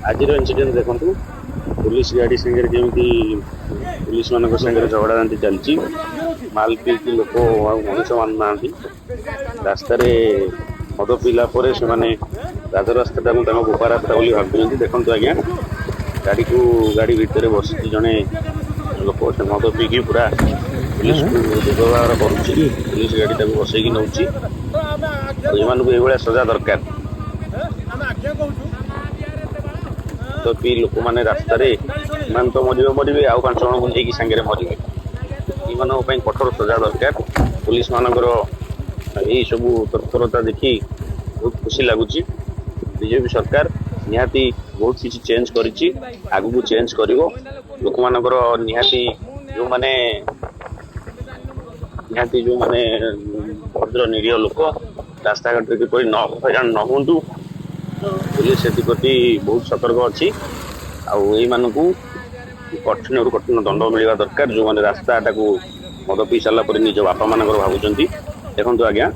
आज इनसीडेंट देखु पुलिस गाड़ी सागर जमी पुलिस मान झगड़ा जानती चलती माल पी लोक मनुष्य मानुना रास्त मद पीला से राजरास्ता गोपा रास्ता भावी देखु आज्ञा गाड़ी को गाड़ी भितर बस जड़े लोक से मद पीकी पूरा पुलिस को दुर्व्यवहार पुलिस गाड़ी बसैकी नौ ये सजा दरकार तो पी लोक मैंने रास्त मान तो मरवे मरवे आउ 5 जन बुझे सांगे मरवे ये कठोर सजा दरकार पुलिस मानकर यही सब तत्परता देखी बहुत खुशी लगुच बीजेपी सरकार निहाती बहुत किसी चेंज करी आगु को चेंज कर लोक मानकर निहाती जो माने निहाती जो माने भद्र निरीह लोक रास्ता घाट किपरि हईराण न हूँ पुलिस से बहुत सतर्क अच्छी कठिन रु कठिन दंड मिलवा दरकार जो मैंने रास्ता मद पी सारा निज बापा मान भावुं देखु आज्ञा